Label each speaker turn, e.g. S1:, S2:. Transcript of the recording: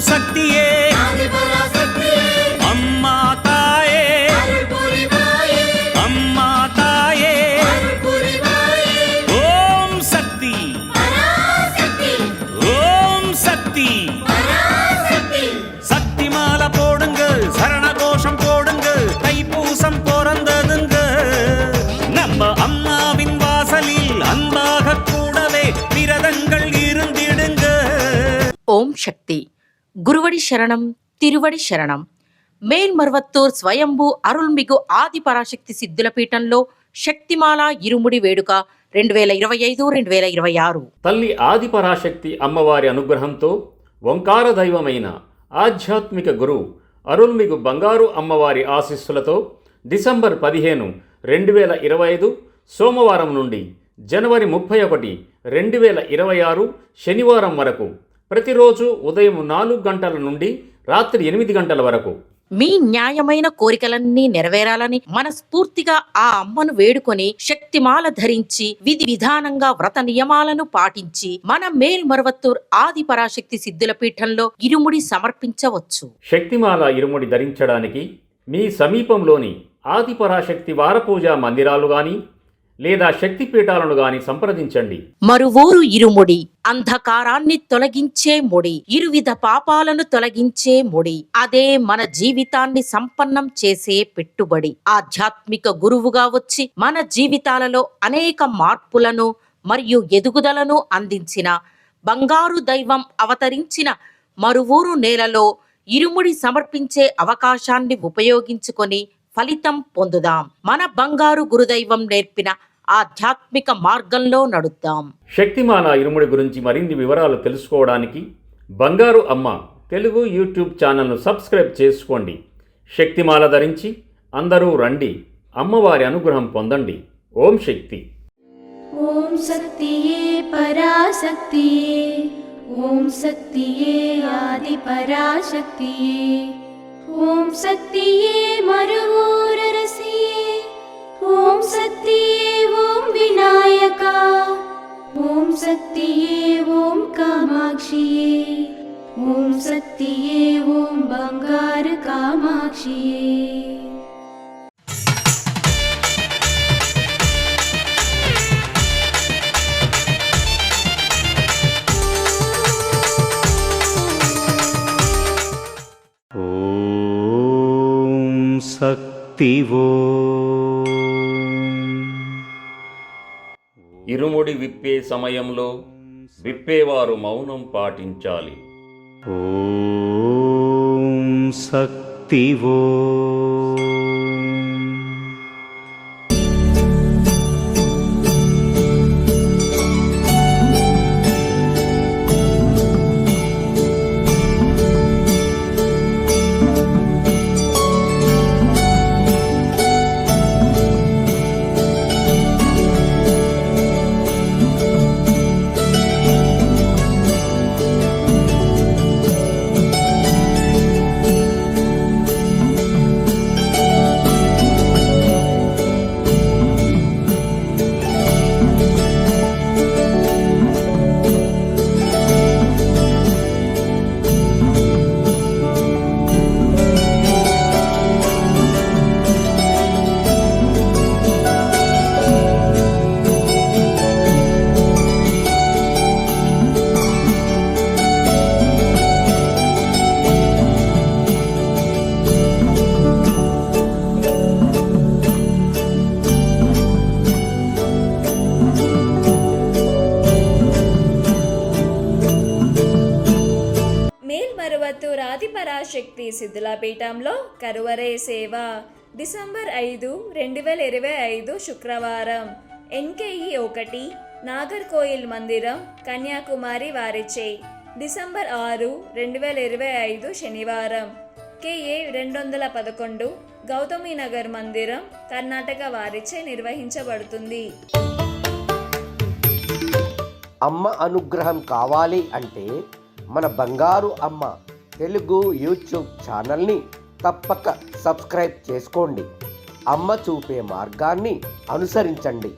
S1: சக்தியே அம்மா தாயே அம்மா தாயே ஓம் சக்தி ஓம் சக்தி சக்தி மாலை போடுங்க சரண கோஷம் போடுங்க தைப்பூசம் பிறந்ததுங்க நம்ம அம்மாவின் வாசலில் அன்பாக கூடவே விரதங்கள் இருந்திடுங்க.
S2: ஓம் சக்தி. குருவடி சரணம், తిరువడి శరణం. మేల్మర్వత్తూర్ స్వయంభూ అరుల్మిగు ఆది పరాశక్తి సిద్ధుల పీఠంలో శక్తిమాల ఇరుముడి వేడుక 2025-2026.
S3: తల్లి ఆది పరాశక్తి అమ్మవారి అనుగ్రహంతో ఓంకార దైవమైన ఆధ్యాత్మిక గురు అరుల్మిగు బంగారు అమ్మవారి ఆశీస్సులతో డిసెంబర్ 15, 2025 సోమవారం నుండి జనవరి 31, 2026 శనివారం వరకు ప్రతిరోజు ఉదయం 4 గంటల నుండి రాత్రి 8 గంటల వరకు
S2: మీ న్యాయమైన కోరికలన్నీ నెరవేరాలని మనస్ఫూర్తిగా ఆ అమ్మను వేడుకొని శక్తిమాల ధరించి విధి విధానంగా వ్రత నియమాలను పాటించి మన మేల్మర్వత్తూర్ ఆది పరాశక్తి సిద్ధుల పీఠంలో ఇరుముడి సమర్పించవచ్చు.
S3: శక్తిమాల ఇరుముడి ధరించడానికి మీ సమీపంలోని ఆది పరాశక్తి వారపూజా మందిరాలు గాని లేదా శక్తిపీఠాలను గాని సంప్రదించండి.
S2: మరువూరు ఇరుముడి అంధకారాన్ని తొలగించే ముడి, ఇరువిధ పాపాలను తొలగించే ముడి, అదే మన జీవితాన్ని సంపన్నం చేసే పెట్టుబడి. ఆధ్యాత్మిక గురువుగా వచ్చి మన జీవితాలలో అనేక మార్పులను మరియు ఎదుగుదలను అందించిన బంగారు దైవం అవతరించిన మరువూరు నేలలో ఇరుముడి సమర్పించే అవకాశాన్ని ఉపయోగించుకొని ఫలితం పొందుదాం. మన బంగారు గురుదైవం నేర్పిన ఆధ్యాత్మిక మార్గంలో నడుద్దాం.
S3: శక్తిమాల ఇరుముడి గురించి మరిన్ని వివరాలు తెలుసుకోవడానికి బంగారు అమ్మ తెలుగు యూట్యూబ్ ఛానల్ను సబ్స్క్రైబ్ చేసుకోండి. శక్తిమాల ధరించి అందరూ రండి, అమ్మవారి అనుగ్రహం పొందండి. ఓం శక్తి.
S4: ఓం శక్తియే పరాశక్తియే, ఓం శక్తియే ఆది పరాశక్తియే, ఓం శక్తియే మరువూరరసియే, ఓం శక్తియే ఓం వినాయక, ఓం శక్తియే ఓం కామాక్షియే, ఓం శక్తియే ఓం బంగారు కామాక్షియే.
S5: శక్తివో
S3: ఇరుముడి విప్పే సమయంలో విప్పేవారు మౌనం పాటించాలి.
S5: ఓం శక్తివో
S6: మేల్మరువత్తూర్ ఆది పరాశక్తి సిద్ధుల పీఠంలో కరువరే సేవ డిసెంబర్ 5, 2025 శుక్రవారం NKE 1 నాగర్కోయిల్ మందిరం కన్యాకుమారి వారిచే. డిసెంబర్ 6, 2025 శనివారం KA 211 గౌతమి నగర్ మందిరం కర్ణాటక వారిచే నిర్వహించబడుతుంది.
S7: అమ్మ అనుగ్రహం కావాలి అంటే మన బంగారు అమ్మ తెలుగు యూట్యూబ్ ఛానల్ని తప్పక సబ్స్క్రైబ్ చేసుకోండి. అమ్మ చూపే మార్గాన్ని అనుసరించండి.